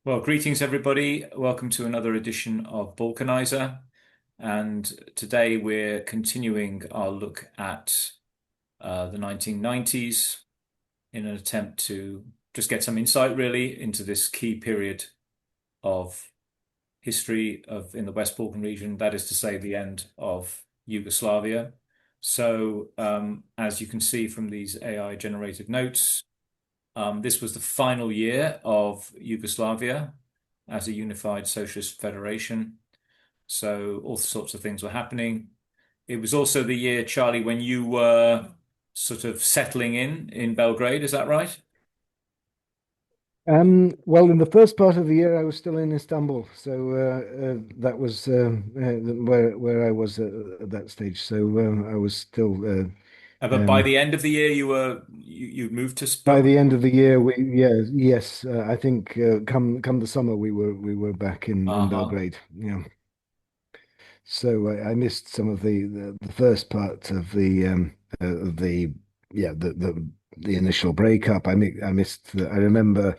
Well, greetings everybody. Welcome to another edition of Balkanizer. And today we're continuing our look at the 1990s in an attempt to just get some insight really into this key period of history of in the West Balkan region, that is to say the end of Yugoslavia. So as you can see from these AI generated notes, this was the final year of Yugoslavia as a unified socialist federation. So all sorts of things were happening. It was also the year, Charlie, when you were sort of settling in Belgrade. Is that right? Well, in the first part of the year, I was still in Istanbul, so that was where I was at that stage. So I was still But by um, the end of the year, you moved to by Belgrade. the end of the year. Yes, I think come the summer, we were back in Uh-huh. Belgrade. Yeah, so I missed some of the first part of the yeah the initial breakup. I missed. I remember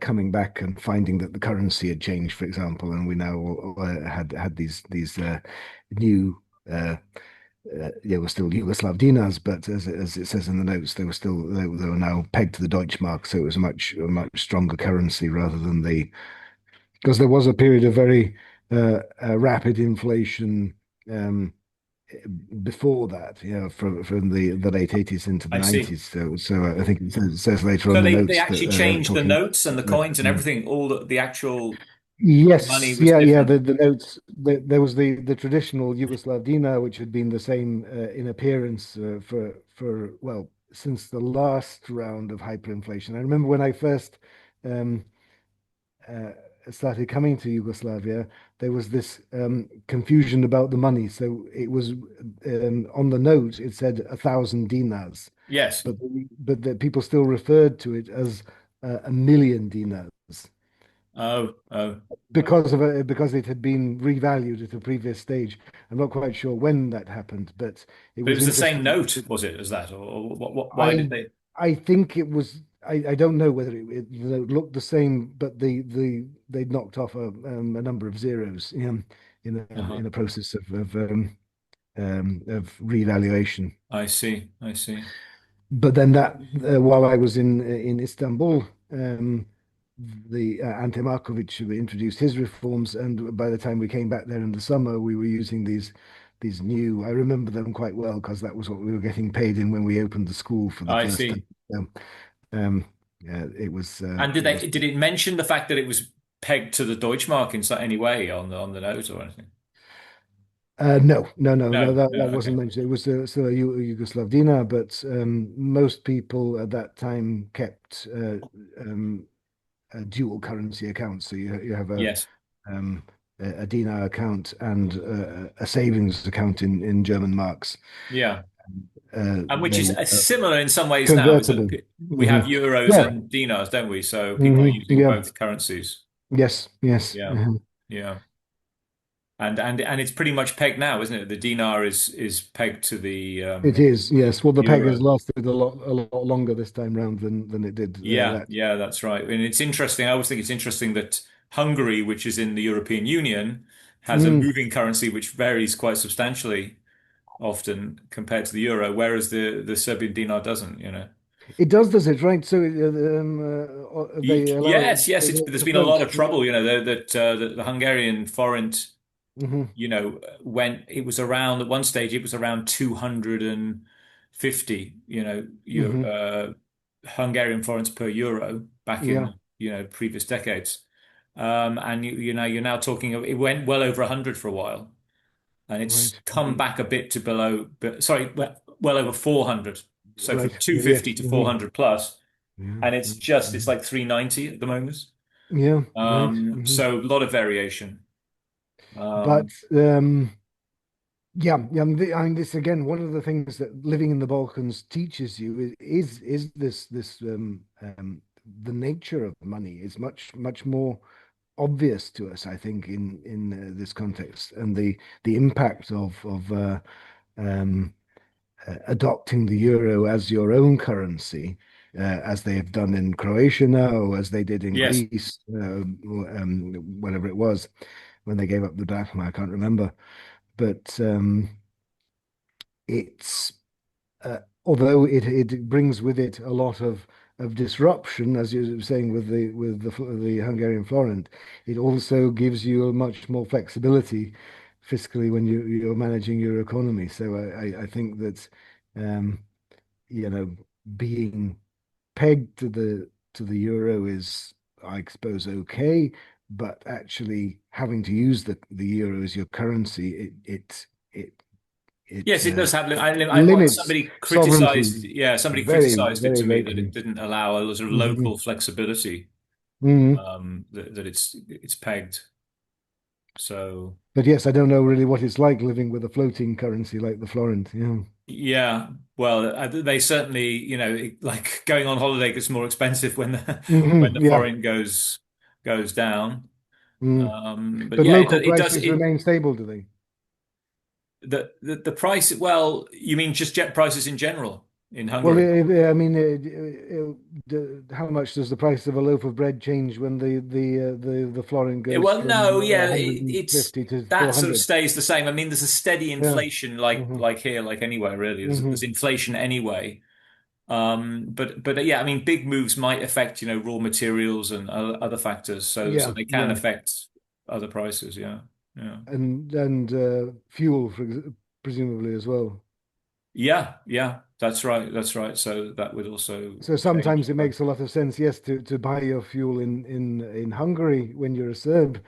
coming back and finding that the currency had changed, for example, and we now had these new. They were still Yugoslav dinars, but as it says in the notes, they were now pegged to the Deutschmark, so it was a much stronger currency rather than because there was a period of very rapid inflation um, before that, from the late 80s into the I see. 90s. So I think it says later So on the they notes that actually changed the talking. notes and the coins and everything. All the actual money Yes, was yeah. different. The notes. There was the traditional Yugoslav dinar, which had been the same in appearance for well since the last round of hyperinflation. I remember when I first um, uh, started coming to Yugoslavia, there was this confusion about the money. So it was on the note it said 1,000 dinars, Yes. but the people still referred to it as a million dinars Oh, oh. because it had been revalued at a previous stage. I'm not quite sure when that happened, but it But it was was the same interesting. note, was it, as that? Or why did I they? I think it was. I don't know whether it looked the same, but they'd knocked off a number of zeros Uh-huh. in a process of revaluation. I see. I see. But then that while I was in Istanbul, the Ante Markovic introduced his reforms, and by the time we came back there in the summer, we were using these new. I remember them quite well because that was what we were getting paid in when we opened the school for the I first time. see. So, um, it was And it was. did it mention the fact that it was pegged to the Deutschmark in any way on the note or anything? No, no, no, no. No, That no. wasn't Okay. mentioned. It was still a Yugoslav dinar, but most people at that time kept dual currency accounts. So you have Yes. um, a dinar account and a savings account in German marks. Yeah. And which They is were similar in some ways now, is that convertible. we have euros Yeah. and dinars, don't we? So people are using Yeah. both currencies. Yes. Yes. Yeah. Yeah. And it's pretty much pegged now, isn't it? The dinar is pegged to the It is. Yes. Well, the peg has euro. lasted a lot longer this time round than it did Yeah, that. yeah, that's right. And it's interesting. I always think it's interesting that Hungary, which is in the European Union, has a Mm. moving currency which varies quite substantially often compared to the euro, whereas the Serbian dinar doesn't, you know. It does it right? So they allow Yes, yes, there's the been a lot French. of trouble, you know, that the Hungarian forint, Hmm. you know, when it was around at one stage, it was around 250, you know, Hmm. Hungarian forints per euro back Yeah. in, you know, previous decades. And you know, you're now talking, it went well over 100 for a while, and it's Right. come back a bit to below, but sorry, well over 400. So from Right. Yes. 250 to 400 plus, Yeah. and it's Mhm. like 390 at the moment. Yeah. Right. So a lot of variation. But Um, yeah, I mean, this again, one of the things that living in the Balkans teaches you is this the nature of money is much more obvious to us, I think, in this context, and the impact of adopting the euro as your own currency. as they have done in Croatia now, or as they did in Yes. Greece, whatever it was when they gave up the drachma. I can't remember, but it's although it brings with it a lot of disruption, as you were saying with the Hungarian forint, it also gives you a much more flexibility fiscally when you're managing your economy. So I think that um, you know being pegged to the euro is, I suppose, okay, but actually having to use the euro as your currency, it Yes, it it does have. limits Somebody sovereignty. criticized. Yeah, somebody Very, criticized it very to me that it locally. didn't allow a sort of Hmm. local flexibility. Hmm. That it's pegged. So But yes, I don't know really what it's like living with a floating currency like the florint. Yeah. yeah, well, they certainly, like going on holiday gets more expensive when the when Hmm. the Yeah. foreign goes down. Mm. But But yeah, local it does prices it remain stable, do they? the price. Well, you mean just jet prices in general in Well, Hungary? I mean, how much does the price of a loaf of bread change when the florin goes Well, from no, yeah, 150 to that sort of 400? stays the same. I mean, there's a steady Yeah. inflation, like Hmm. here, like anywhere really. There's Hmm. inflation anyway. But yeah, I mean, big moves might affect, raw materials and other factors. So Yeah. they can Yeah. affect other prices. Yeah, yeah, And fuel, presumably as well. yeah, yeah. That's right. That's right. So that would also So change sometimes the it price. makes a lot of sense, yes, to buy your fuel in Hungary when you're a Serb,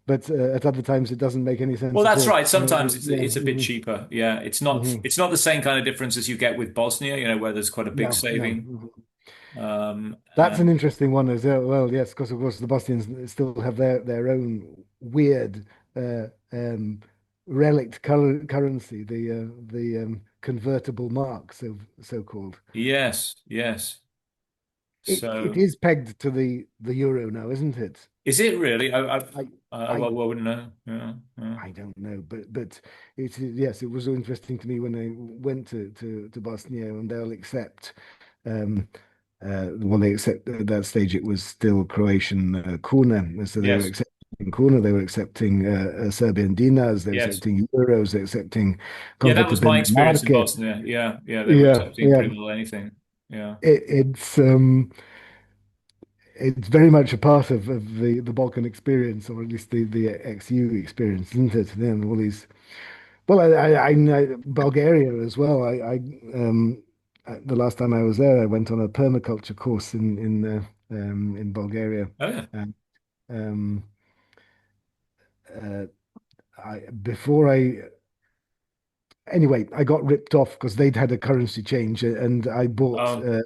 but at other times it doesn't make any Well, sense at that's all. right. Sometimes Yeah. it's a bit cheaper. Yeah, Hmm. it's not the same kind of difference as you get with Bosnia, where there's quite a big No, no. saving. That's an And interesting one as well. Well, yes, because of course the Bosnians still have their own weird relict currency, the convertible mark, so called. yes, yes. It So is pegged to the euro now, isn't it? is it really? I Well, I I wouldn't know. Yeah, yeah. I don't know, but yes, it was so interesting to me when I went to Bosnia, and they'll accept. Um, well, they accept at that stage it was still Croatian kuna, so they were Yes, accepting kuna, they were accepting Serbian dinars, they were yes. accepting euros, they were accepting Yeah, that was my convertible experience in market. Bosnia. Yeah, yeah, they were Yeah, accepting yeah. pretty well anything. Yeah. It, it's very much a part of the Balkan experience, or at least the XU experience, isn't it? Then all these. Well, I know Bulgaria as well. The last time I was there, I went on a permaculture course in Bulgaria. Oh yeah. And um, uh, before I anyway, I got ripped off because they'd had a currency change, and I bought Oh,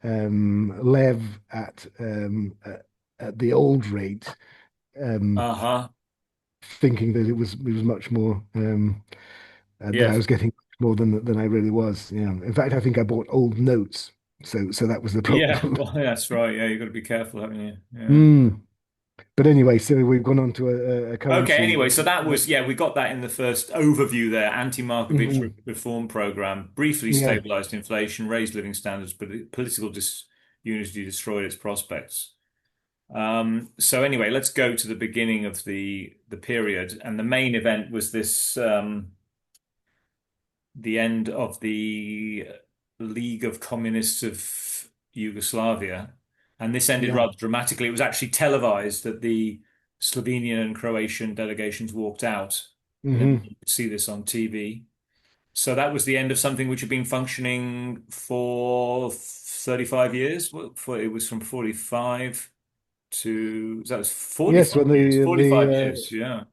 um, Lev at the old rate, um, uh-huh. thinking that it was much more. That I Yes. was getting more than I really was. Yeah. In fact, I think I bought old notes, so that was the Yeah. problem. Well, that's right. Yeah, you've got to be careful, haven't you? Yeah. Mm. But anyway, so we've gone on to a Okay, currency. anyway, so that was, yeah, we got that in the first overview there. Anti-Markovitch Mhm. reform program briefly Yeah. stabilized inflation, raised living standards, but political disunity destroyed its prospects. So anyway, let's go to the beginning of the period, and the main event was this the end of the League of Communists of Yugoslavia, and this ended Yeah. rather dramatically. It was actually televised that the Slovenian and Croatian delegations walked out, and Hmm. everybody could see this on TV. So that was the end of something which had been functioning for 35 years. It was from 45 to that was Yes, 45 when years. the 45 years, yeah.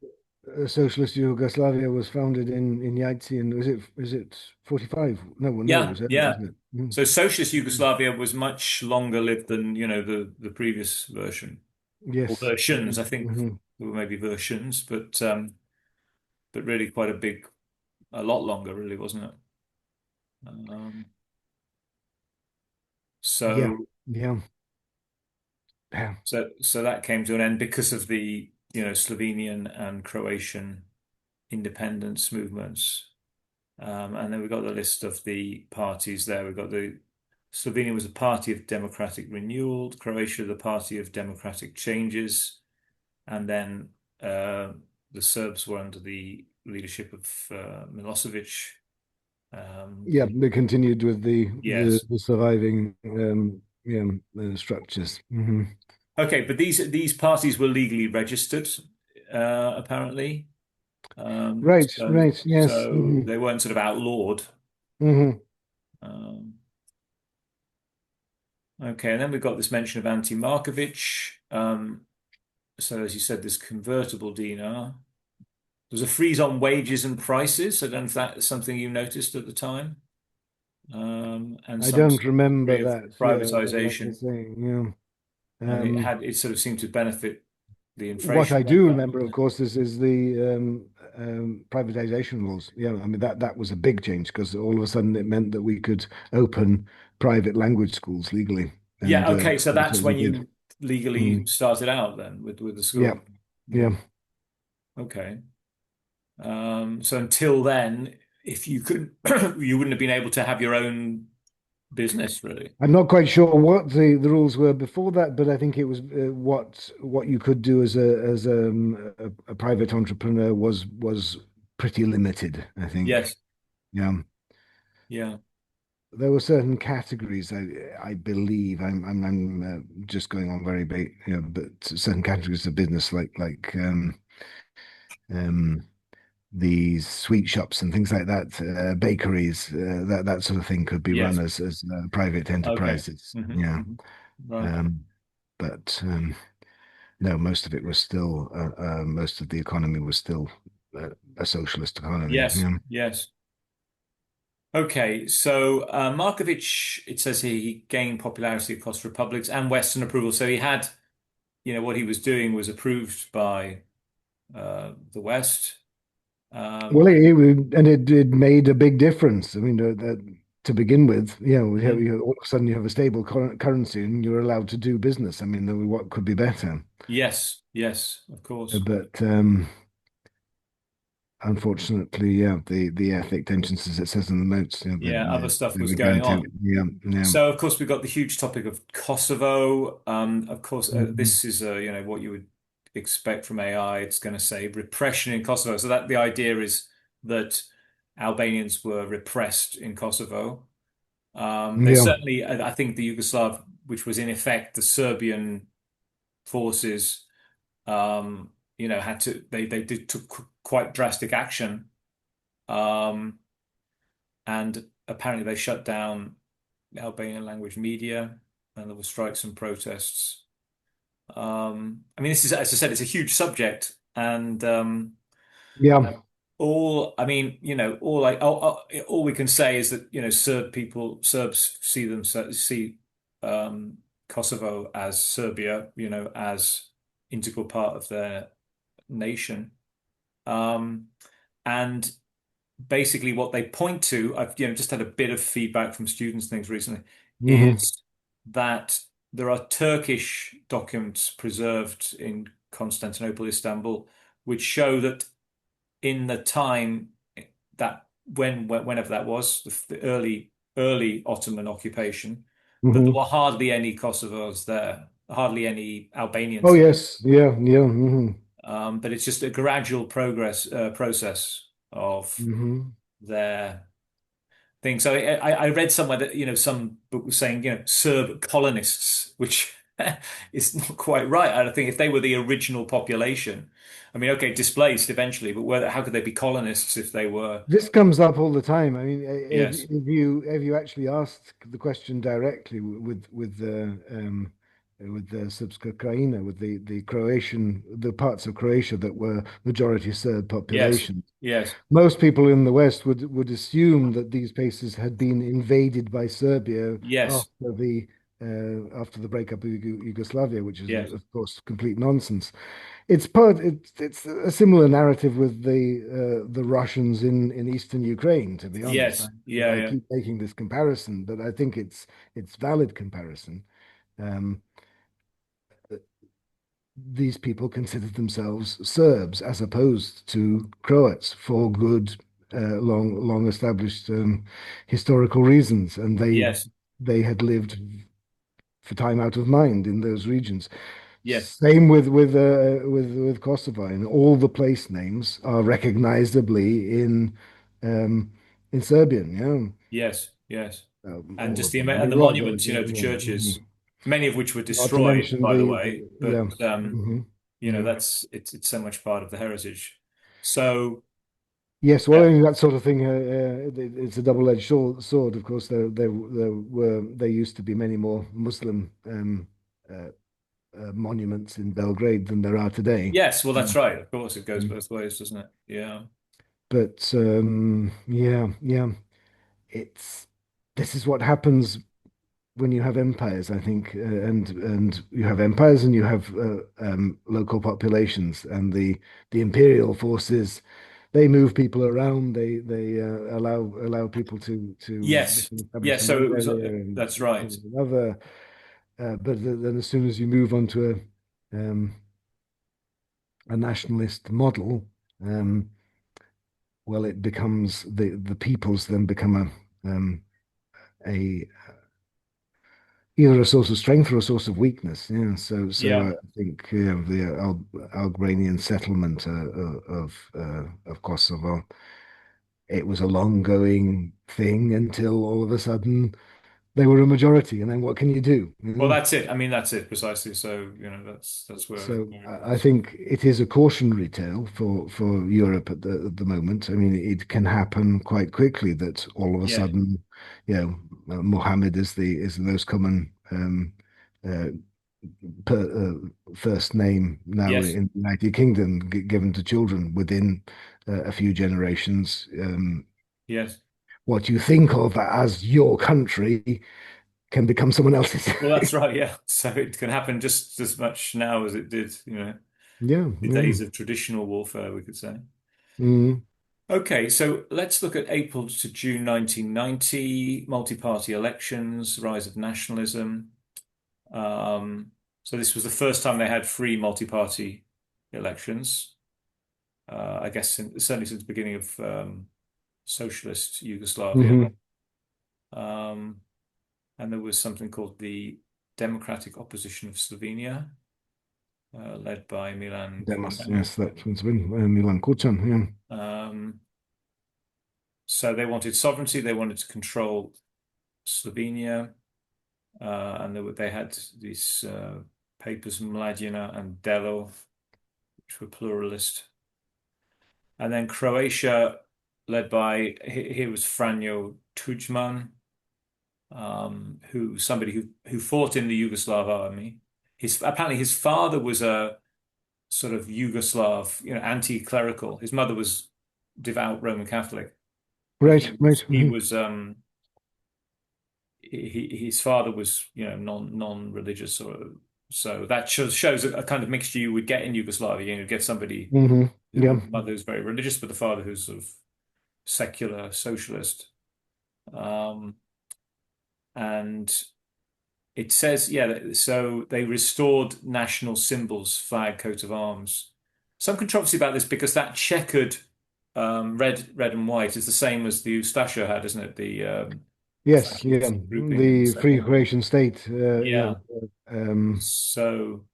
socialist Yugoslavia was founded in Yaitse, and is it 45? No, well, no, it Yeah, was earlier, yeah. wasn't it? Mm. So socialist Yugoslavia was much longer lived than, the previous version or Yes. versions. I think Hmm. there were maybe versions, but really quite a lot longer, really, wasn't it? Um, Yeah. so Yeah. Yeah. so that came to an end because of the, Slovenian and Croatian independence movements. And then we've got the list of the parties there. We've got the Slovenia was a party of democratic renewal, Croatia the party of democratic changes, and then uh, the Serbs were under the leadership of Milosevic. Yeah, they continued with Yes. the surviving yeah structures. Okay, but these parties were legally registered, apparently. Right, right, yes. So they weren't sort of outlawed. Hmm. Um, okay, and then we've got this mention of Ante Markovic. So as you said, this convertible dinar. There's a freeze on wages and prices. I don't know if that's something you noticed at the time. And I some don't remember degree of that. Yeah, like I privatization. say, yeah. And Um, it sort of seemed to benefit the what inflation I rate do up. remember, of course, is the privatization rules. Yeah, I mean that was a big change because all of a sudden it meant that we could open private language schools legally, and Yeah, okay, so that's that's what we when did. you legally Mm. started out then with the Yeah, school. Yeah. yeah. Okay. So until then, if you could, you wouldn't have been able to have your own business, really. I'm not quite sure what the rules were before that, but I think it was what you could do as a private entrepreneur was pretty limited, I think. Yes. Yeah. Yeah. There were certain categories, I believe. I'm just going on very big, but certain categories of business um, these sweet shops and things like that, bakeries, that sort of thing could be run Yes. as private Okay. enterprises. Yeah. Right. Um, but no, most of it was still most of the economy was still a socialist economy. Yes. Yeah. Yes. Okay. So Markovic, it says here he gained popularity across republics and Western approval. So he had, what he was doing was approved by the West. Well, Um, it made a big difference. I mean, to begin with, mhm. all of a sudden you have a stable currency and you're allowed to do business. I mean, what could be better? Yes. Yes. Of course. But unfortunately, yeah, the ethnic tensions, as it says in the notes, Yeah. Other stuff they was going began to, on. yeah, yeah. So, of course, we've got the huge topic of Kosovo. Of course, Mhm. this is what you would expect from AI. It's going to say repression in Kosovo. So that the idea is that Albanians were repressed in Kosovo. There's Yeah. certainly, I think, the Yugoslav, which was in effect the Serbian forces, had to they did took quite drastic action, um, and apparently they shut down Albanian language media, and there were strikes and protests. I mean, this is, as I said, it's a huge subject, and Yeah. I mean, all we can say is that Serbs see um, Kosovo as Serbia, as integral part of their nation, um, and basically what they point to, I've just had a bit of feedback from students and things recently, Hmm. is that there are Turkish documents preserved in Constantinople, Istanbul, which show that in the time that whenever that was, the early Ottoman occupation, that there Hmm. were hardly any Kosovars there, hardly any Oh Albanians there. yes, yeah, yeah. But it's just a gradual process of Hmm. their thing. So I read somewhere that some book was saying Serb colonists, which is not quite right. I think if they were the original population, I mean, okay, displaced eventually, but how could they be colonists if they were? This comes up all the time. I mean, Yes, if you actually asked the question directly with the Srpska Krajina, with the Croatian, the parts of Croatia that were majority Serb yes, population, yes, most people in the West would assume that these places had been invaded by Serbia yes, after the breakup of Yugoslavia, which is yes, of course complete nonsense. It's a similar narrative with the Russians in eastern Ukraine, to be honest. yes, yeah, I yeah, keep making this comparison, but I think it's valid comparison. Um, these people considered themselves Serbs as opposed to Croats for good, long established historical reasons, and yes, they had lived for time out of mind in those regions. Yes, Same with Kosovo, and all the place names are recognizably in Serbian. yes, yes. And All just of them. I and mean, the well, the, monuments, the churches, mhm. many of which were Not to destroyed, mention by the way, yeah. but Hmm. that's it's so much part of the heritage. So Yes, well, yeah, I mean, that sort of thing. It's a double-edged sword. Of course, there used to be many more Muslim uh, monuments in Belgrade than there are today. yes, well, that's Mm. right. Of course, it goes Mm. both ways, doesn't it? Yeah. But yeah, yeah, it's this is what happens when you have empires, I think, and you have empires and you have local populations, and the imperial forces. They move people around. They allow people to Yes, become established yes. in one So it was, area that's and right. another. Then as soon as you move on to a nationalist model, um, well, it becomes the peoples then become a either a source of strength or a source of weakness. Yeah. So Yeah. I think the Albanian settlement of Kosovo, it was a long going thing until all of a sudden they were a majority, and then what can you do? Well, that's it. I mean, that's it precisely. So, that's So where it I was. think it is a cautionary tale for Europe at the moment. I mean, it can happen quite quickly that all of a Yeah. sudden, Mohammed is the most common uh, first name now Yes. in the United Kingdom given to children within a few generations. Yes. What you think of as your country can become someone else's. Well, that's right. Yeah. So it can happen just as much now as it did, Yeah, the yeah. days of traditional warfare, we could say. Mm. Okay, so let's look at April to June 1990, multi-party elections, rise of nationalism. Um, so this was the first time they had free multi-party elections. I guess certainly since the beginning of socialist Yugoslavia. Hmm. Um, and there was something called the Democratic Opposition of Slovenia, led by Milan Demos, Kucan. yes, that one's been Milan Kucan, yeah. Um, so they wanted sovereignty, they wanted to control Slovenia, and they had these papers, Mladina and Delo, which were pluralist. And then Croatia, led by here was Franjo Tudjman, somebody who fought in the Yugoslav army. His apparently his father was a sort of Yugoslav, anti-clerical. His mother was devout Roman Catholic, but Right, right. he Hmm. was his father was non-religious, or so that shows a kind of mixture you would get in Yugoslavia. You get somebody Hmm. the Yeah, mother who's very religious, but the father who's sort of secular socialist. Um, and it says, yeah, so they restored national symbols, flag, coat of arms. Some controversy about this because that checkered red and white is the same as the Ustasha had, isn't it? The yes, yeah. fascist grouping in the The Free second. Croatian state, yeah. Yeah. Um, So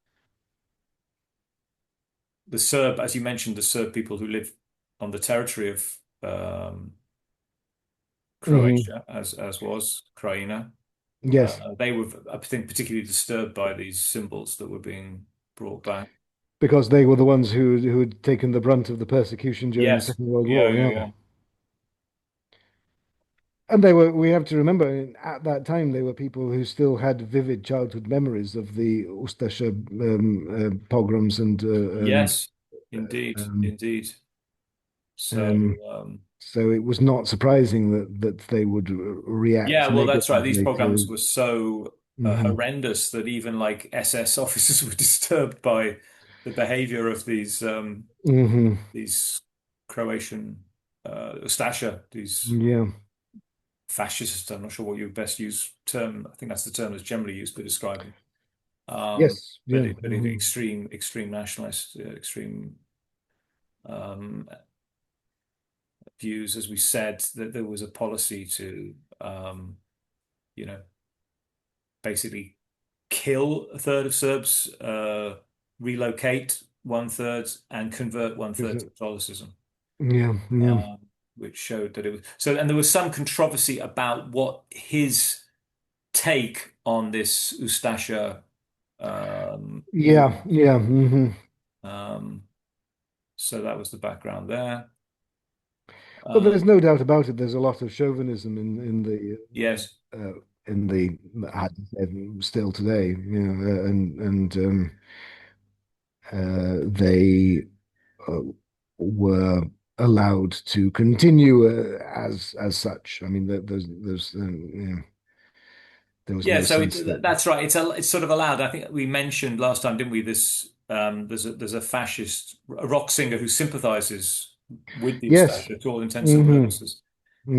the Serb, as you mentioned, the Serb people who live on the territory of mhm. Croatia, as was Krajina, Yes, they were, I think, particularly disturbed by these symbols that were being brought back. because they were the ones who had taken the brunt of the persecution during the Yes. Second World Yeah, War, yeah, yeah. yeah. And they were, we have to remember, at that time, they were people who still had vivid childhood memories of the Ustasha pogroms and Yes, indeed, um, indeed. So, um, um, so it was not surprising that they would yeah, react well, that's right. These negatively programs to. were so Mhm. horrendous that even like SS officers were disturbed by the behavior of Hmm. these Croatian Stasha, these Yeah. fascists. I'm not sure what your best used term. I think that's the term that's generally used to describe them. Yes. But Yeah. Hmm. extreme nationalist, extreme um, views. As we said, that there was a policy to, um, you know, basically kill a third of Serbs, relocate one third, and convert one Is third to it? Catholicism, Yeah, yeah. um, which showed that it was so. And there was some controversy about what his take on this Ustasha Yeah, movement. yeah. Hmm. Um, so that was the background there. Well, Uh, there's no doubt about it. There's a lot of chauvinism yes, in the still today, they uh, were allowed to continue as such. I mean, there was yeah. no So sense that that's right. It's sort of allowed. I think we mentioned last time, didn't we? This there's a fascist a rock singer who sympathizes with the yes, Ustasha to all intents and hmm purposes,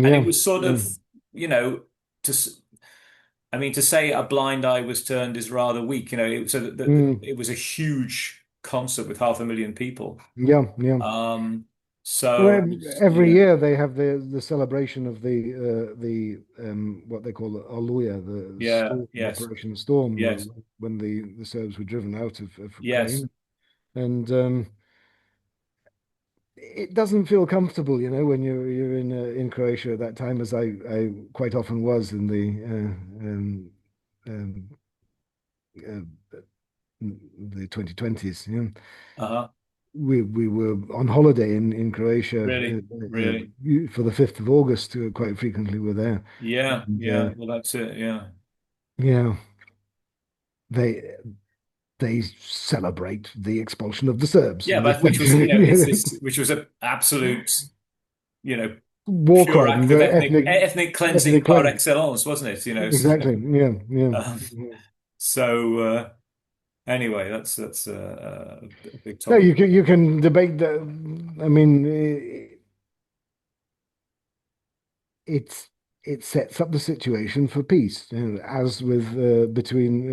and it yeah, was sort yeah, of you know to I mean to say a blind eye was turned is rather weak. So mm, it was a huge concert with 500,000 people. yeah, yeah. Um, Well, so every yeah, year they have the celebration of the what they call the Oluya, the yeah, storm, yes, Operation Storm, yes, when the Serbs were driven out of yes, Ukraine, and it doesn't feel comfortable, when you're in Croatia at that time, as I quite often was in um, uh, the 2020s. uh-huh, We were on holiday in Croatia really, really. for the 5th of August. Quite frequently were there, Yeah, and yeah. Well, that's it. Yeah, yeah, they they celebrate the expulsion of the Serbs yeah. in the But which state. was, it's this, which was an absolute, you know, War pure crime, act of the ethnic cleansing ethnic par cleanse. excellence, wasn't it? Exactly. Yeah, yeah. Um, Yeah. so anyway, that's a big No, topic. you can debate that. I mean, it's it sets up the situation for peace, as with between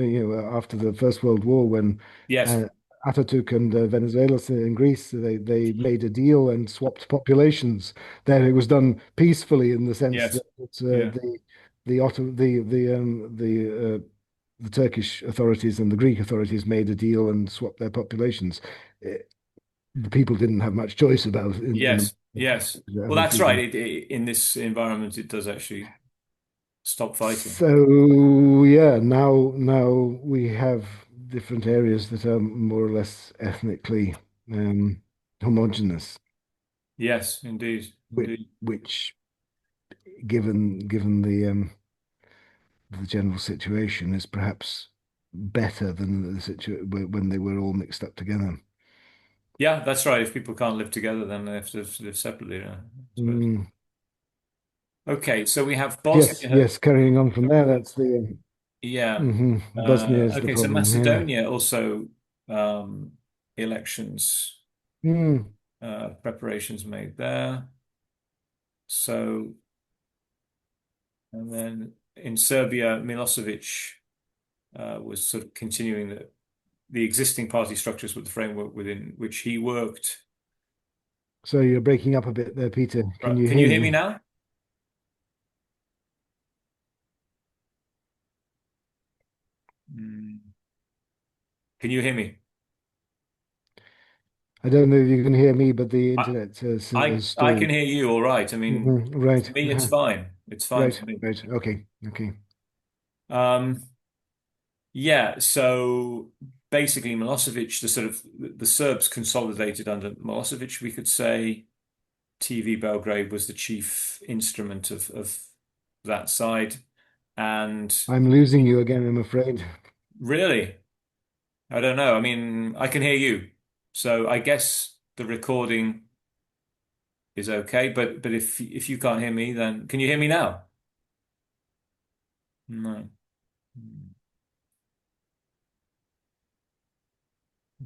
after the First World War, when Yes, uh, Ataturk and Venezuela in Greece, they made a deal and swapped populations. There, it was done peacefully in the sense yes, that yeah, the Otto, the Turkish authorities and the Greek authorities made a deal and swapped their populations. Uh, the people didn't have much choice about in yes, the yes. Well, having that's right. freedom. In this environment, it does actually stop fighting. So yeah, now we have different areas that are more or less ethnically homogeneous, Yes, indeed, indeed. which given the general situation is perhaps better than the situation when they were all mixed up together. Yeah, that's right. If people can't live together, then they have to live separately, I suppose. Mm. Okay, so we have Yes, Bosnia. yes. Carrying on from there, that's the Yeah. Bosnia is the Okay, so problem. Yeah. Macedonia also um, elections Mm. preparations made there. So, and then in Serbia, Milosevic was sort of continuing the existing party structures with the framework within which he worked. So you're breaking up a bit there, Peter. Can Right. you Can hear you hear me me? now? Mm. Can you hear me? I don't know if you can hear me, but the I, internet I has I can stalled. hear you all right. I mean, for Right. me, it's fine. It's fine Right. for me. Right. Okay. Okay. Um, yeah, so basically Milosevic, the Serbs consolidated under Milosevic, we could say. TV Belgrade was the chief instrument of that side. And I'm losing you again, I'm afraid. really, I don't know. I mean, I can hear you. So I guess the recording is okay, but if you can't hear me, then can you hear me now? No.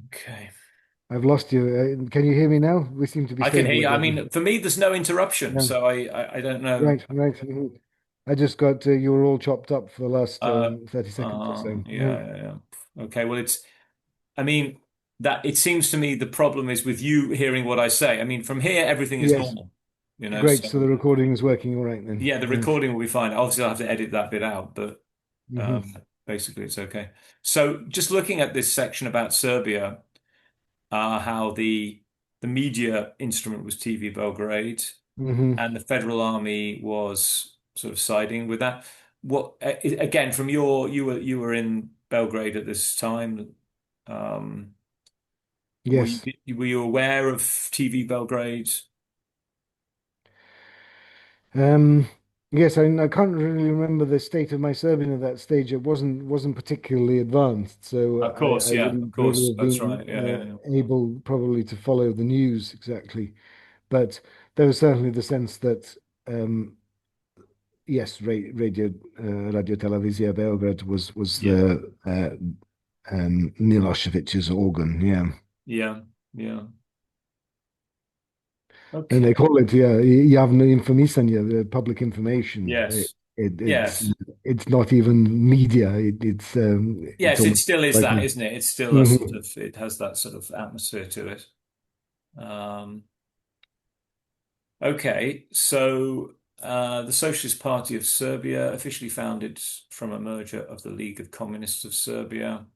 Okay. I've lost you. Can you hear me now? We seem to be I can hear stable you. I again. mean, for me, there's no interruption, Yeah. so I don't know. Right. Right. I just got you were all chopped up for the last Uh, 30 seconds or so. Yeah. yeah, yeah, yeah. Okay, well, I mean, that it seems to me the problem is with you hearing what I say. I mean, from here, everything is Yes. normal, Great. So so the recording is working all right then. yeah, the Yeah. recording will be fine. Obviously, I'll have to edit that bit out, but, Hmm. um, Basically, it's okay. So just looking at this section about Serbia, how the media instrument was TV Belgrade, Hmm. and the Federal Army was sort of siding with that. What again from your you were in Belgrade at this time. Um, were Yes. you aware of TV Belgrade? Um, yes, I can't really remember the state of my Serbian at that stage. It wasn't particularly advanced, so Of course, I yeah, of wouldn't really course. have That's been right. Yeah, yeah, yeah. able probably to follow the news exactly. But there was certainly the sense that yes, Radio Televizija Beograd was Yeah, the Milosevic's organ, yeah. yeah, yeah. And Okay. they call it, yeah, javno informisanje, the public information. Yes. It, Yes. it's not even media. It's Yes, it almost still is like that, a, isn't it? It's still a sort Mhm. of, it has that sort of atmosphere to it. Um, okay, so the Socialist Party of Serbia, officially founded from a merger of the League of Communists of Serbia,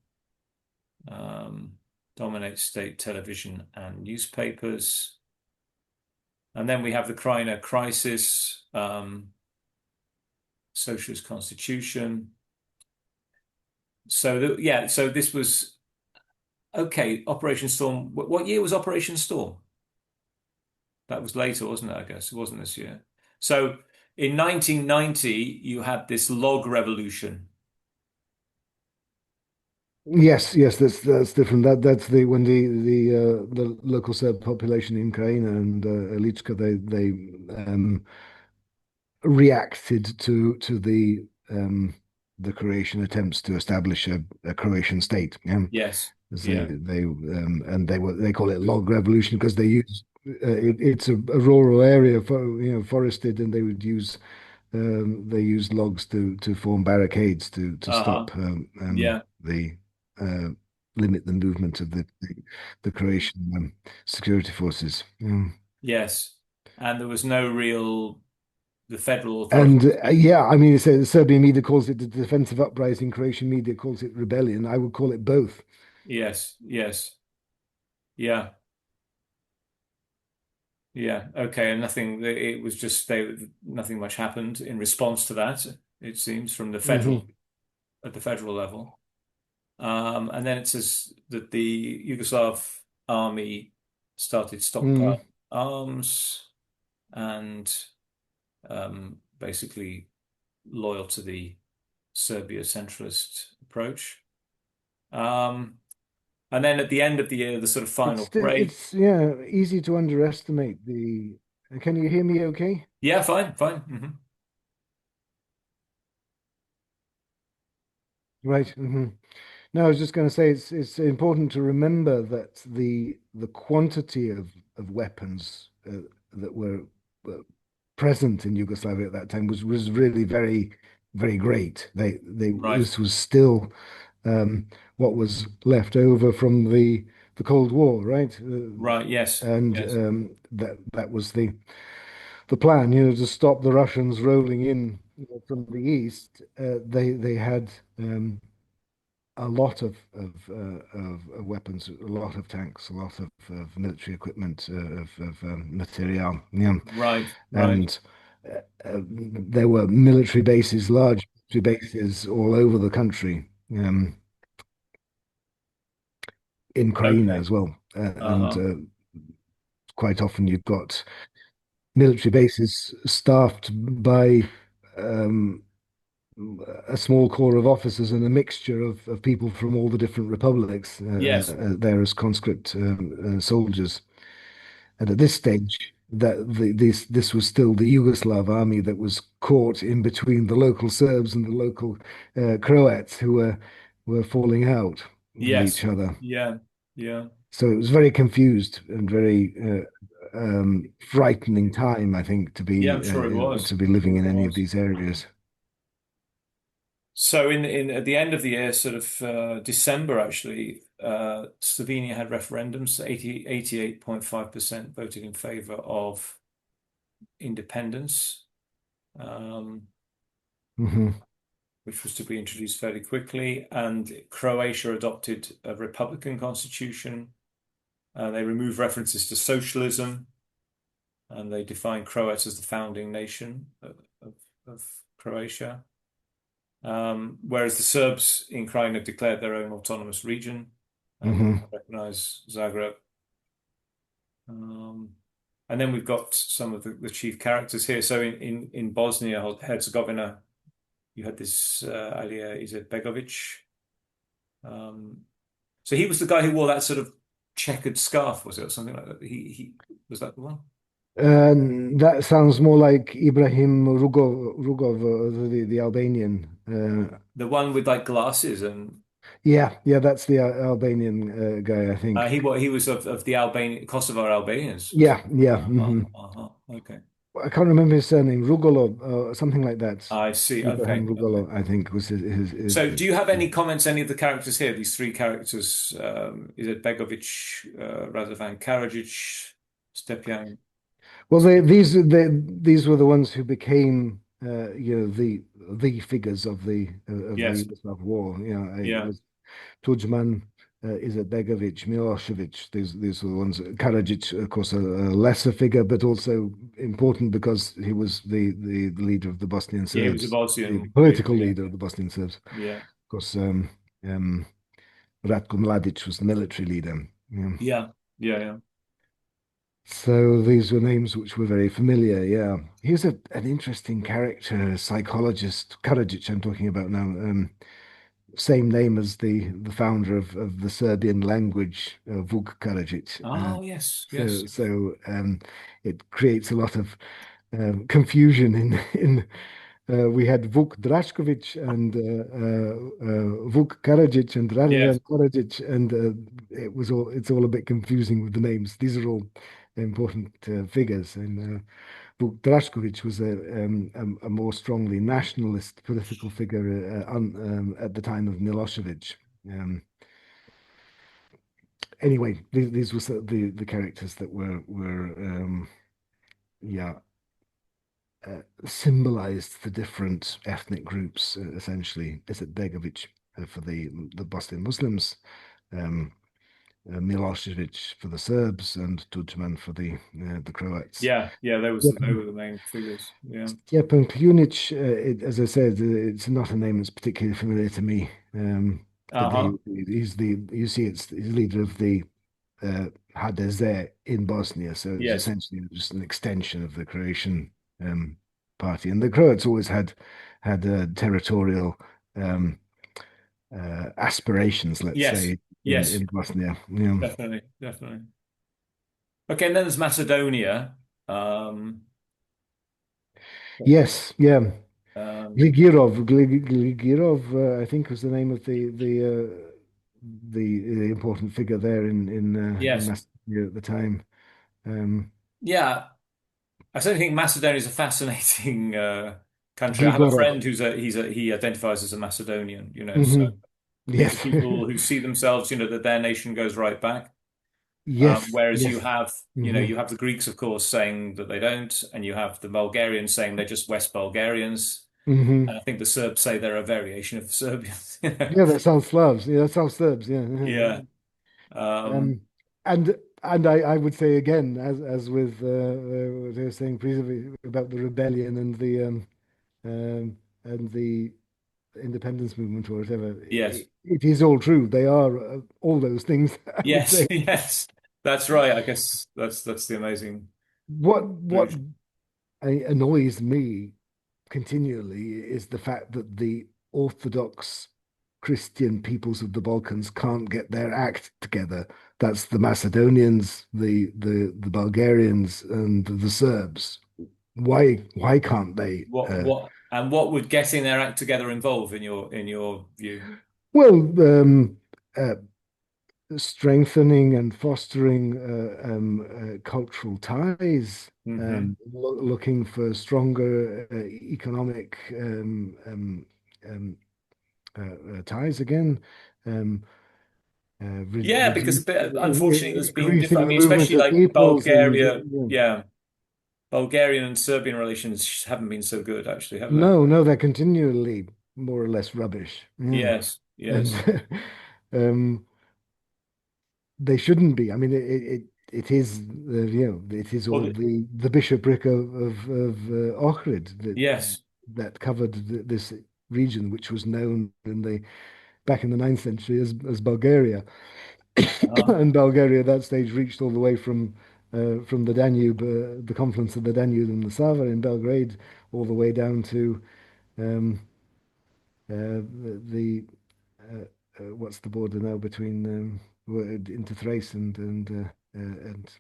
um, dominates state television and newspapers. And then we have the Krajina crisis, socialist constitution. Yeah, so this was okay. Operation Storm. What year was Operation Storm? That was later, wasn't it? I guess it wasn't this year. So in 1990, you had this log revolution. Yes, yes, that's different. That's the when the local Serb population in Krajina and Ilička they reacted to the Croatian attempts to establish a Croatian state. Yeah. Yes. As Yeah. they call it log revolution because it's a rural area for forested, and they use logs to form barricades to Uh-huh. stop Yeah. the uh, limit the movement of the Croatian security forces. Yes. And there was no real, the federal And authorities didn't. yeah, I mean, Serbian media calls it the defensive uprising, Croatian media calls it rebellion. I would call it both. Yes. Yes. Yeah. Yeah. Okay. And nothing, it was just, nothing much happened in response to that, it seems, from the Hmm. at the federal level. And then it says that the Yugoslav army started stockpile Mm. arms and basically loyal to the Serbia centralist approach. Um, and then at the end of the year, the sort of final break. It's yeah easy to underestimate the. Can you hear me? Okay. Yeah, fine, fine. Right. No, I was just going to say it's important to remember that the quantity of weapons that were present in Yugoslavia at that time was really very great. They Right, this was still what was left over from the Cold War, right? right. Yes, And yes, that was the plan, to stop the Russians rolling in from the east. They had a lot of weapons, a lot of tanks, a lot of military equipment, of material, yeah, right, right. and there were military bases, large military bases all over the country, in Krajina Okay. as well, and Uh-huh. quite often you've got military bases staffed by um, a small corps of officers and a mixture of people from all the different republics Yes, there as conscript soldiers. And at this stage, this was still the Yugoslav army that was caught in between the local Serbs and the local Croats who were falling out with each yes, other. yeah, yeah, So it was very confused and very frightening time, I think, yeah. I'm sure it to was. be I'm living sure in it any of was. these areas. So in at the end of the year, sort of December actually, Slovenia had referendums. 88.5% voted in favor of independence. Um, Hmm. which was to be introduced fairly quickly. And Croatia adopted a republican constitution. They removed references to socialism, and they defined Croats as the founding nation of Croatia. Whereas the Serbs in Krajina declared their own autonomous region and would Hmm. not recognize Zagreb. Um, and then we've got some of the chief characters here. So in Bosnia Herzegovina, you had this Alija Izetbegovic. Um, so he was the guy who wore that sort of checkered scarf, was it, or something like that? He was that the one? That sounds more like Ibrahim Rugov, the Albanian. The one with like glasses and Yeah, yeah, that's the Albanian guy, I think. he was of the Albanian Kosovo Albanians, was it? Yeah, yeah. Uh-huh, Hmm. uh-huh. Okay. I can't remember his surname, Rugolo, something like that. I see. Okay. Ibrahim Okay. Rugolo, I think, was So, do you have any comments, any of the characters here, these three characters? Is it Begovic, Radovan Karadzic, Stepjan? Well, these were the ones who became, the figures of the Yes. Yugoslav war. It Yeah. was Tudjman, Izetbegovic, Milosevic. These were the ones. Karadzic, of course, a lesser figure, but also important because he was the leader of the Bosnian Yeah. He was a Serbs, the Bosnian leader. political Yeah. leader of the Bosnian Serbs. Yeah. Of course, um, Ratko Mladic was the military leader. Yeah. Yeah. Yeah. Yeah. So these were names which were very familiar. Yeah, he was an interesting character, psychologist. Karadzic, I'm talking about now. Same name as the founder of the Serbian language, Vuk Karadžić. Oh, yes. Yes. It creates a lot of confusion in we had Vuk Drašković and Vuk Karadžić and Yes. Radovan Karadžić, and it's all a bit confusing with the names. These are all important figures, and Vuk Drašković was a more strongly nationalist political figure at the time of Milosevic. Um, anyway, these were the characters that were yeah symbolized the different ethnic groups, essentially. Is it Begovic for the Bosnian Muslims, um, Milosevic for the Serbs, and Tudjman for the Croats. Yeah. Yeah. Yep. They were the main figures. Yeah. Stjepan Kljunic, as I said, it's not a name that's particularly familiar to me. But Uh-huh. he's you see, he's leader of the HDZ in Bosnia, so it's Yes. essentially just an extension of the Croatian um, party. And the Croats always had territorial um, aspirations, let's Yes. say, Yes. in Bosnia. Yeah. Definitely. Definitely. Okay. And then there's Macedonia. Um, Yes, yeah. um, Gligirov, I think was the name of the important figure there in yes. Macedonia at the time. Um, Yeah. I certainly think Macedonia is a fascinating country. I have a Grigorov. friend he identifies as a Macedonian, so Hmm. these are Yes, people who see themselves, that their nation goes right back. yes, Whereas yes. Hmm. you have the Greeks, of course, saying that they don't, and you have the Bulgarians saying they're just West Bulgarians. Hmm. And I think the Serbs say they're a variation of the Serbians. Yeah, that sounds Slavs. Yeah, that sounds Serbs. Yeah. Yeah. Um, Um, and I would say again, as with what I was saying previously about the rebellion and the independence movement or whatever, yes. it is all true. They are all those things, I would Yes. say. Yes. That's right. I guess that's the amazing What conclusion. annoys me continually is the fact that the Orthodox Christian peoples of the Balkans can't get their act together. That's the Macedonians, the Bulgarians, and the Serbs. Why can't they? What would getting their act together involve in your view? Well, uh, strengthening and fostering cultural ties, Hmm. looking for stronger economic um, ties again, um, Yeah, because unfortunately there's been different. I increasing the mean, movement especially of like peoples and Bulgaria. Yeah, Bulgarian and Serbian relations haven't been so good, actually, have they? no, no, they're continually. more or less rubbish. Yeah. Yes, yes. And um, they shouldn't be. I mean, it is it is Well, all the bishopric of Ohrid yes. that covered this region, which was known in the back in the ninth century as Bulgaria. Uh, And Bulgaria at that stage reached all the way from the Danube, the confluence of the Danube and the Sava in Belgrade, all the way down to um, the what's the border now between into Thrace and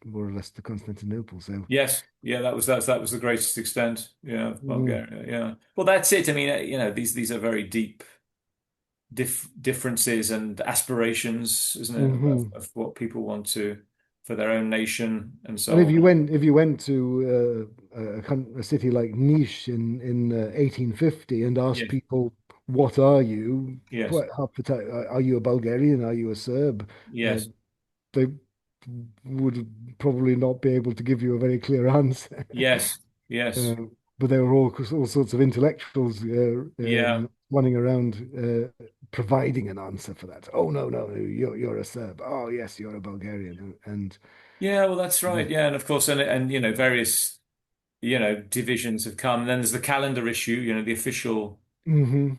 more or less to Constantinople. So yes, yeah, that was the greatest extent. Yeah, of mm, Bulgaria. Yeah. Well, that's it. I mean, these are very deep differences and aspirations, isn't it, mhm. of what people want to for their own nation and And so on. if you went to a city like Niš in 1850 and asked Yes, people, "What are you?" yes, Quite half the time, are you a Bulgarian? Are you a Serb? Uh, yes, they would probably not be able to give you a very clear answer. yes, Uh, yes, but they were all sorts of intellectuals yeah. running around providing an answer for that. Oh no, you're a Serb. Oh yes, you're a Bulgarian. And Yeah, well, that's yeah. right. Yeah, and of course, and various divisions have come. And then there's the calendar issue. The official Hmm.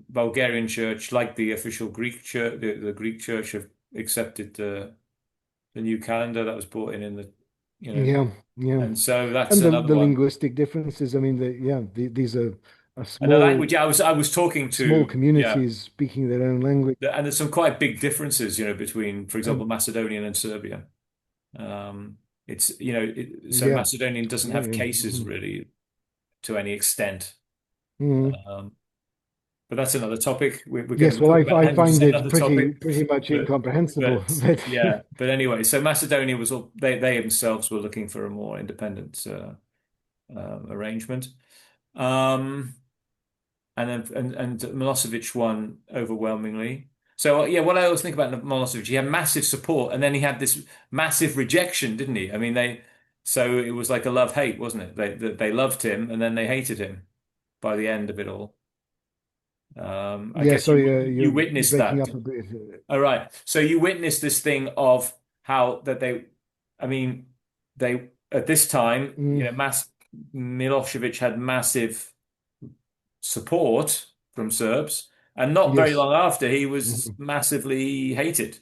Bulgarian church, like the official Greek church, the Greek church have accepted the new calendar that was brought in the, you know, Yeah, yeah. and so that's And another the one. linguistic differences. I mean, these are And the language, yeah, I was talking small to, yeah, communities speaking their own language. and there's some quite big differences, between, for example, And Macedonian and Serbia. It's, so yeah, Macedonian doesn't yeah, have yeah. cases Hmm. really to any extent. Hmm. Um, but that's another topic. We're going Yes, to well, talk about I languages find in it another topic. pretty much But incomprehensible but that. yeah, but anyway, so Macedonia was all they themselves were looking for a more independent arrangement. Um, and then and Milosevic won overwhelmingly. So yeah, what I always think about Milosevic, he had massive support, and then he had this massive rejection, didn't he? I mean, so it was like a love-hate, wasn't it? They loved him, and then they hated him by the end of it all. I Yeah, guess sorry, you you're witnessed breaking that. up a bit. All right. So you witnessed this thing of how that I mean, they at this time, Mm, Milosevic had massive support from Serbs, and not very yes. long after, he was Mhm. massively hated.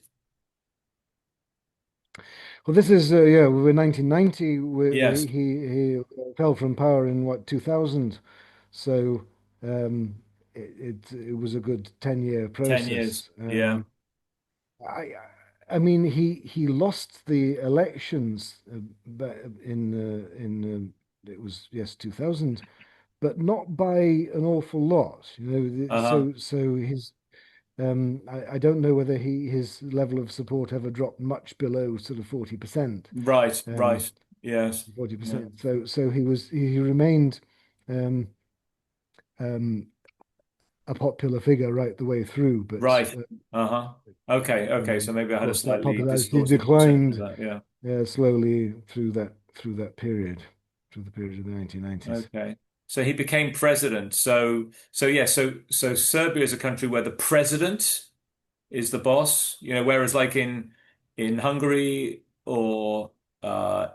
Well, this is yeah, we were 1990. Yes, He fell from power in what 2000. So um, it was a good 10-year 10 years. process. Yeah. I I mean he lost the elections it was yes 2000, but not by an awful lot. Uh-huh. So his I don't know whether his level of support ever dropped much below sort of 40%. Right, Um, right. Yes. Yeah. 40%. So he remained um, um, a popular figure right the way through, but Right. Uh-huh. Okay, okay. So maybe I of had a course that slightly popularity distorted perception of declined that. Yeah. slowly through that period, through the period of the 1990s. Okay. So he became president. So yeah, so Serbia is a country where the president is the boss, whereas like in Hungary or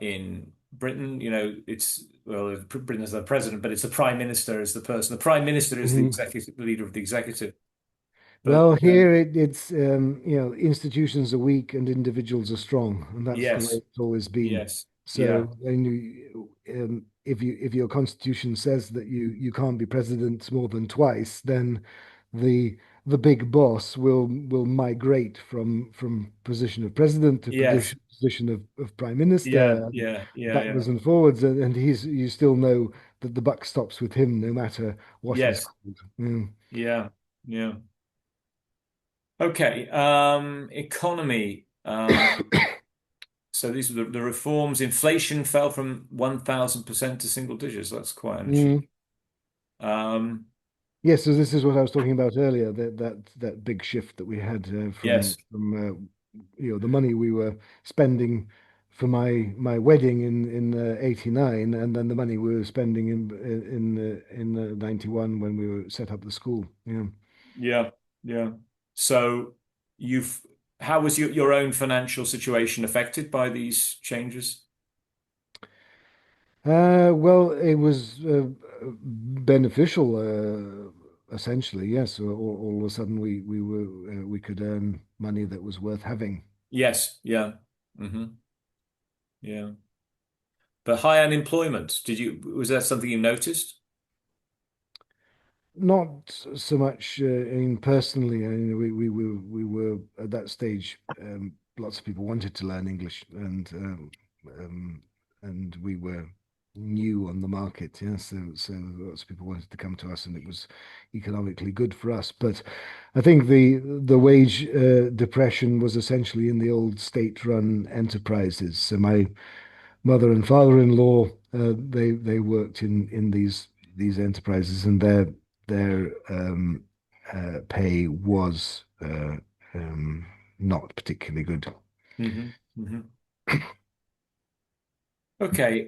in Britain, it's well, Britain is the president, but it's the prime minister is the person. The prime minister is the Mhm. executive the leader of the executive. But Well, here it's institutions are weak and individuals are strong, and that's the way yes, it's always been. yes, yeah, So, and if your constitution says that you can't be president more than twice, then the the big boss will migrate from position of president to yes, position of prime yeah, minister, and yeah, yeah, yeah, backwards and forwards, and he's you still know that the buck stops with him no matter what he's yes, called. Mm. yeah, yeah. Okay, economy. So these are the reforms. Inflation fell from 1,000% to single digits. That's quite an Mm. achievement. Um, Yes, so this is what I was talking about earlier, that big shift that we had yes, from the money we were spending for my wedding in '89, and then the money we were spending in '91 when we were set up the school. Yeah. Yeah, yeah. So you've how was your own financial situation affected by these changes? Well, it was beneficial, essentially. Yes. All of a sudden, we could earn money that was worth having. Yes, yeah. Yeah. But high unemployment, was that something you noticed? Not so much in personally. I mean, we were at that stage. Lots of people wanted to learn English, um, and we were new on the market. Yeah, so lots of people wanted to come to us, and it was economically good for us. But I think the wage depression was essentially in the old state-run enterprises. So my mother and father-in-law, they worked in these enterprises, and their pay was not particularly good. Hmm. Okay.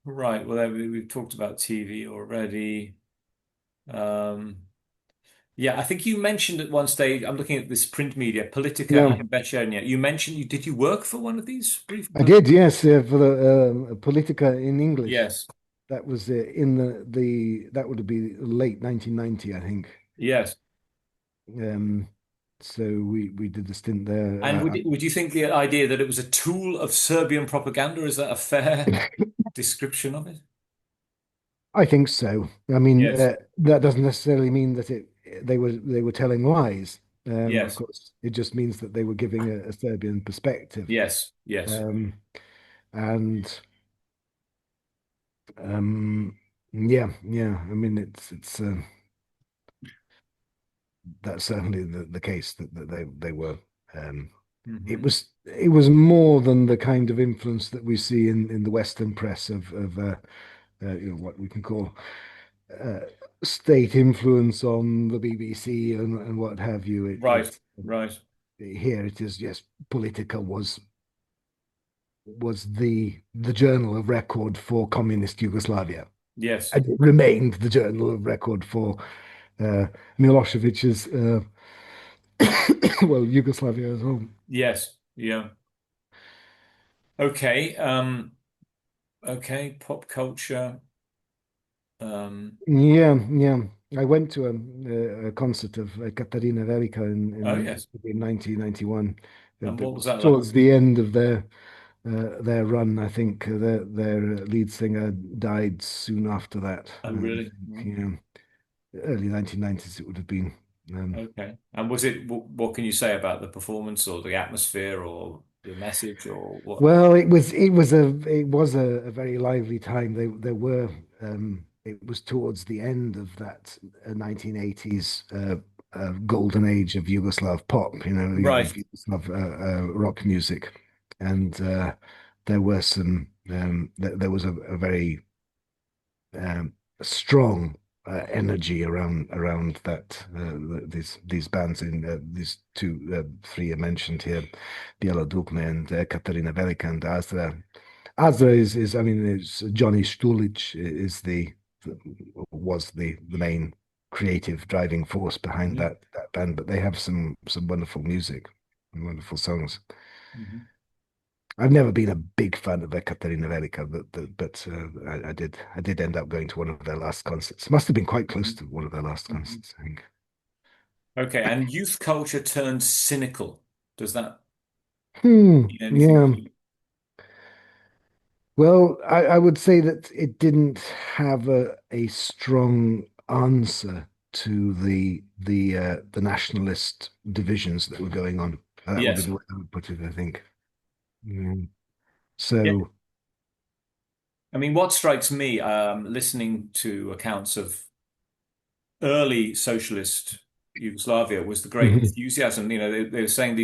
Right. Well, we've talked about TV already. Um, yeah, I think you mentioned at one stage, I'm looking at this print media, Politica Yeah, and Vecchionia. You mentioned did you work for one of these brief? I did. Yes, for the Politica in English. Yes. That was in the that would have been late 1990, I think. Yes. Um, so we did the stint And there. would you think the idea that it was a tool of Serbian propaganda, is that a fair description of it? I think so. I mean, Yes. that doesn't necessarily mean that it they were telling lies. Of Yes. course, it just means that they were giving a Serbian perspective. Yes. Yes. Um, and yeah, yeah. I mean, it's that's certainly the case that they were. Um, Hmm. it was more than the kind of influence that we see in the Western press of what we can call uh, state influence on the BBC and what have you. Right. Right. Here it is. Yes, Politica was the journal of record for communist Yugoslavia. Yes. And it remained the journal of record for uh, Milosevic's well, Yugoslavia as well. Yes. Yeah. Okay. Okay. Pop culture. Yeah, yeah. I went to a concert of Katarina Velika Oh in yes. in 1991. And It what was was that like? towards the end of their run. I think their lead singer died soon after that. Oh I really? think, Mm. early 1990s it would have been. Um, Okay. And was it what can you say about the performance or the atmosphere or the message or what? well, it was a very lively time. There were it was towards the end of that 1980s golden age of Yugoslav pop, Right. of Yugoslav rock music, and there were some there was a very strong energy around that these bands in these three I mentioned here, Bielo Dugme and Katarina Velika and Azra. Azra is I mean it's Johnny Stulic is was the main creative driving force behind Hmm. that band, but they have some wonderful music, wonderful songs. Hmm. I've never been a big fan of Ekaterina Velika, but I did end up going to one of their last concerts. Must have been quite close to one of their last Hmm. concerts, I think. Okay. And youth culture turned cynical. Does that mean anything Yeah. to you? Well, I would say that it didn't have a strong answer to the nationalist divisions that were going on. That would be Yes. the way I would put it, I think. Mm. Yeah. So, I mean, what strikes me, listening to accounts of early socialist Yugoslavia was the great mhm, enthusiasm. They were saying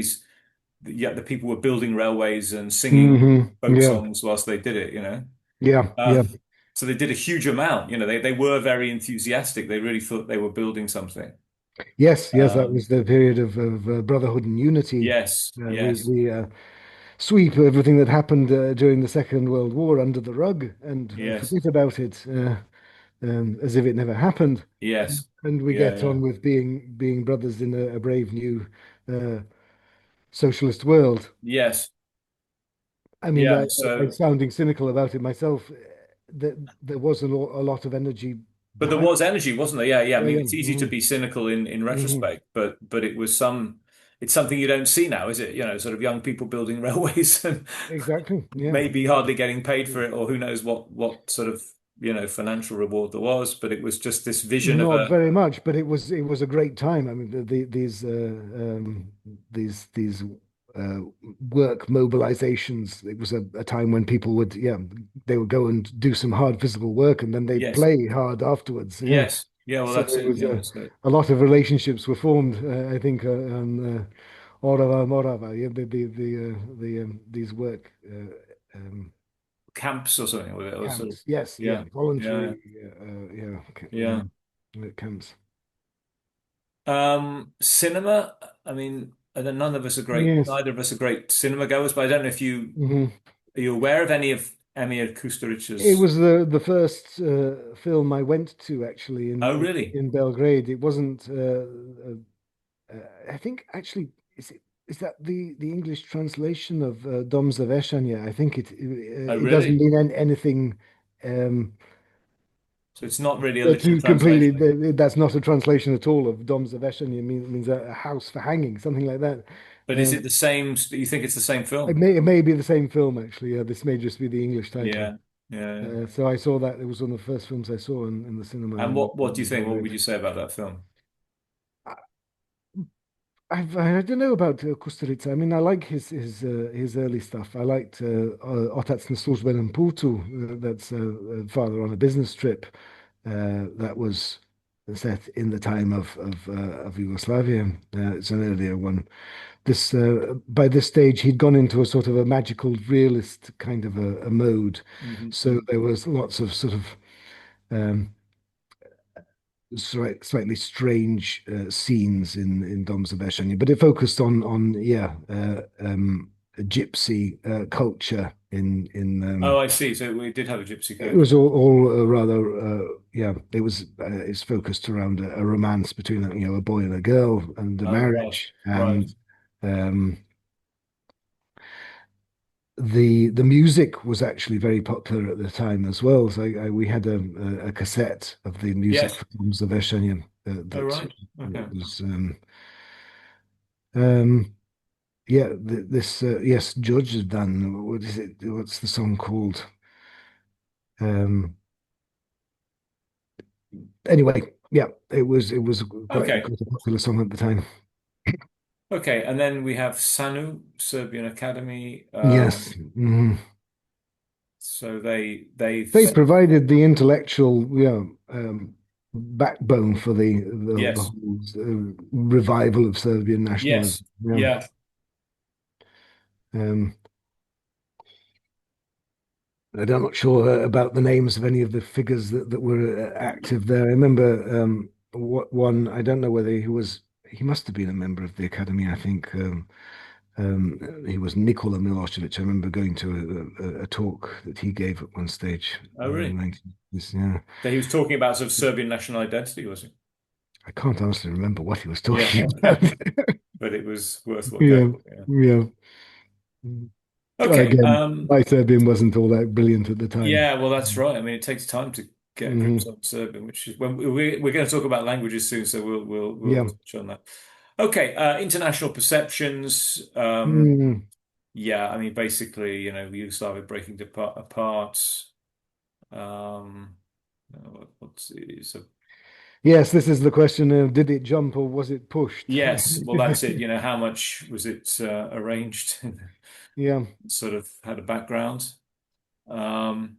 yeah, the people were building railways and singing folk yeah, songs whilst they did it. yeah, yeah. Um, so they did a huge amount. They were very enthusiastic. They really thought they were building something. Yes, yes, that Um, was the period of brotherhood and unity. yes, We yes. we sweep everything that happened during the Second World War under the rug and Yes. forget about it as if it never happened. Yes. And we Yeah, get yeah. on with being brothers in a brave new uh, socialist world. Yes. I mean, Yeah. I'm So, sounding cynical about it myself. There was a lot of energy but there behind. was energy, wasn't there? Yeah, yeah. I Yeah, mean, yeah. it's easy to be cynical in Hmm. retrospect, but it was it's something you don't see now, is it? Sort of young people building railways and Exactly. Yeah. maybe hardly getting paid for it, or who knows what sort of, financial reward there was, but it was just this vision of Not a very much, but it was a great time. I mean, these uh, work mobilizations. It was a time when people would, yeah, they would go and do some hard physical work, and then they'd yes, play hard afterwards. Yeah, yes, yeah, well so that's there it. was Yeah, so a lot of relationships were formed. I think on Orava Morava, yeah, these work camps or something with it, or sort of, camps. Yes, yeah, yeah, yeah, voluntary, yeah, yeah. camps. Cinema, I mean, none of us are Yes. neither of us are great cinema goers, but I don't know if Hmm. are you aware of any of Emir It Kusturic's? was the first film I went to actually Oh, really? in Belgrade. It wasn't. I think actually is that the English translation of Dom za Vešanje? I think Oh, it doesn't really? mean anything um, So it's not really a literal too completely. translation. That's not a translation at all of Dom za Vešanje. Means a house for hanging, something like that. But is Um, it the same? Do you think it's the same film? it may be the same film actually. This may just be the English title. Yeah, yeah, yeah. So I saw that. It was one of the first films I saw in the cinema And what do you in think? What would Belgrade. you say about that film? I don't know about Kusturica. I mean, I like his early stuff. I liked Otac na službenom putu. That's Father on a Business Trip. That was set in the time of Yugoslavia. It's an earlier one. This by this stage, he'd gone into a sort of a magical realist kind of a mode. Hmm. So there was lots of sort of um, slightly strange scenes in Dom Zabeshanya, but it focused on yeah gypsy culture in Oh, I see. So we did have a gypsy it coach. was all rather yeah it's focused around a romance between a boy and a girl and a Oh, right, marriage right. and um the music was actually very popular at the time as well. So we had a cassette of the music Yes. from Zaveshanian Oh, that right. Okay. was um, yeah this yes Judge has done what is it? What's the song called? Um, anyway, yeah, it was Okay. quite a popular song at the time. Okay. And then we have SANU, Serbian Academy. Yes. Mhm. So they've They provided the intellectual, yeah, backbone for the yes, whole revival of Serbian nationalism. yes, Yeah. yeah. Um, I'm not sure about the names of any of the figures that were active there. I remember one, I don't know whether he must have been a member of the academy, I think. He was Nikola Milosevic. I remember going to a talk that he gave at one stage Oh, in the really? 1990s. Yeah. So he was talking about sort of Serbian national identity, was he? I can't honestly remember what he was Yeah. talking about. Okay. But it was worth what going. Yeah, Yeah. yeah. Okay. Again, my Serbian wasn't all that brilliant at the time. Yeah. Well, that's right. I mean, it takes time to get grips Hmm. on Serbian, which is when we're going to talk about languages soon, so we'll Yeah. touch on that. Okay. International perceptions. Mm. Yeah. I mean, basically, Yugoslavia breaking apart. What's is a Yes, this is the question of did it jump or was it pushed? yes. Well, that's it. How much was it arranged? Yeah. Sort of had a background. Um,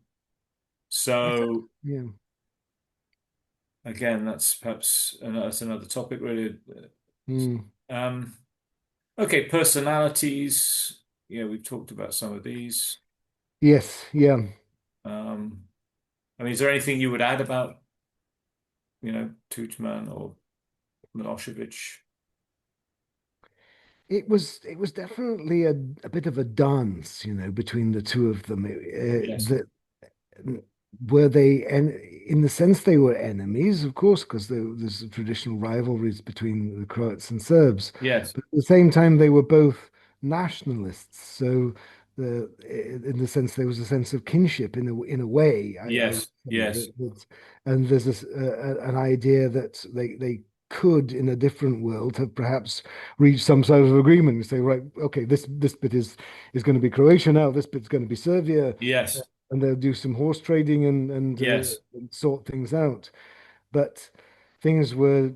I th so yeah. again, that's another topic, really. Mm. Um, okay, personalities. Yeah, we've talked about some of these. Yes, yeah. Um, I mean, is there anything you would add about, Tudjman or Milosevic? it was definitely a bit of a dance, between the two of them. Yes. That were they in the sense they were enemies, of course, because there's traditional rivalries between the Croats and Serbs, Yes. but at the same time they were both nationalists. So in the sense there was a sense of kinship in a way. I would Yes. say Yes. and there's an idea that they could in a different world have perhaps reached some sort of agreement and say, right, okay, this bit is going to be Croatia now, this bit's going to be Serbia, Yes. and they'll do some horse trading Yes. and sort things out. But things were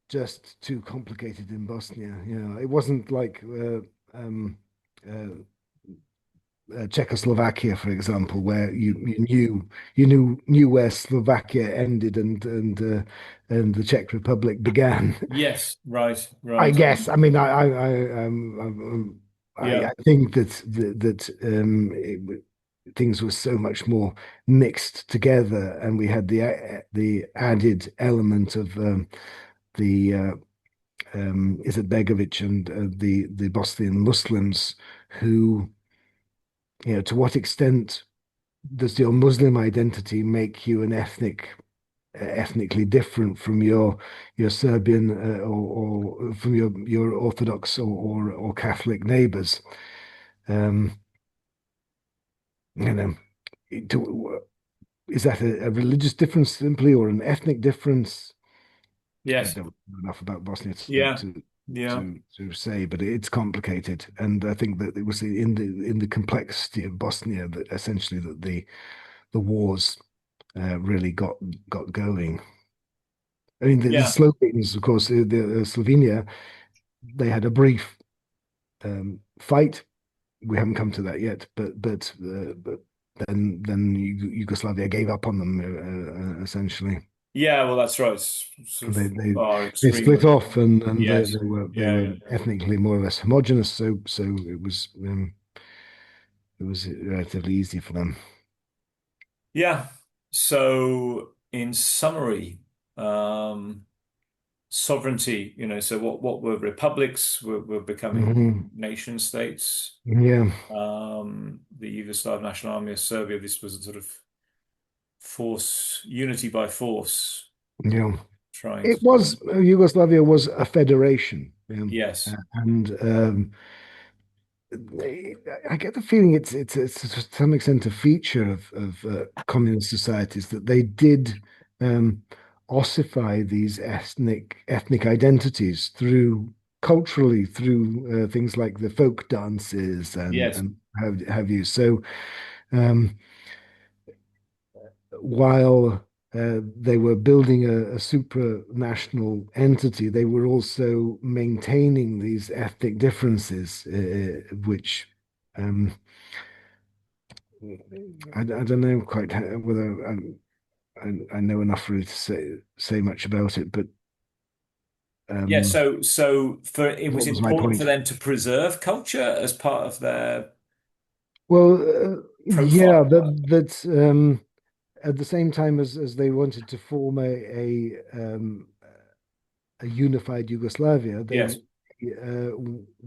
just too complicated in Bosnia. It wasn't like uh, Czechoslovakia, for example, where you knew where Slovakia ended and the Czech Republic began. Yes. Right. I Right. guess. I mean, Yeah. I think things were so much more mixed together, and we had the added element of the Izetbegovic and the Bosnian Muslims, who, to what extent does your Muslim identity make you ethnically different from your Serbian or from your Orthodox or Catholic neighbors? Um, you know, is that a religious difference simply or an ethnic difference? I Yes. don't know enough about Bosnia Yeah. Yeah. to say, but it's complicated, and I think that it was in the complexity of Bosnia that essentially that the wars really got going. I mean, the Yeah. Slovenes, of course, Slovenia, they had a brief fight. We haven't come to that yet, but then Yugoslavia gave up on them essentially. Yeah. Well, that's right. It's sort of They they far they extreme split of it. off, and they, Yes. they were they Yeah. were Yeah. ethnically more or less homogenous. So it was relatively easy for them. Yeah. So, in summary, um, sovereignty, so what were republics were becoming Hmm. nation states. Yeah, The Yugoslav National Army of Serbia, this was a sort of force, unity by force, yeah. trying It to do. was Yugoslavia was a federation, Yes. and I get the feeling it's to some extent a feature of communist societies that they did um, ossify these ethnic identities through culturally through things like the folk dances and Yes. and have you. So um, while they were building a supranational entity, they were also maintaining these ethnic differences, which um, I don't know quite whether I know enough really to say much about it, but Yeah. um, So for it was what was my important for point? them to preserve culture as part of their Well, yeah, profile. at the same time as they wanted to form a unified Yugoslavia, they Yes. uh,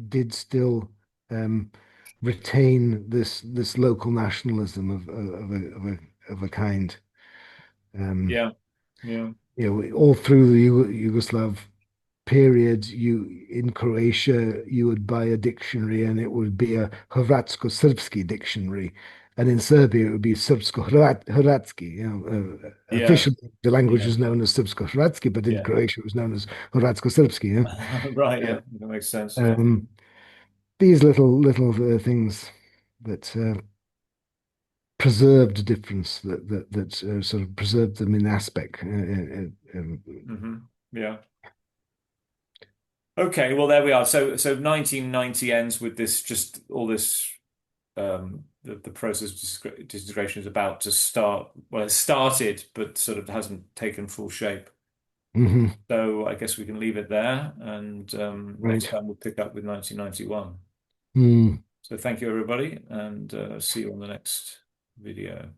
did still um, retain this local nationalism of a kind. Um, Yeah. Yeah. all through the Yugoslav period, you in Croatia, you would buy a dictionary and it would be a Hrvatsko-Srpski dictionary. And in Serbia, it would be Srpsko-Hrvatski. Yeah. Officially, the language Yeah. was known as Srpsko-Hrvatski, but in Yeah. Croatia, it was known as Hrvatsko-Srpski. Right. Yeah. Yeah. That makes sense. Yeah. Um, these little things that preserved difference, that sort of preserved them in aspect. Yeah. Okay, well there we are. So 1990 ends with this just all this the process of disintegration is about to start. Well, it started, but sort of hasn't taken full shape. Mhm. So I guess we can leave it there, and next Right. time we'll pick up with 1991. Mm. So thank you everybody, and see you on the next video.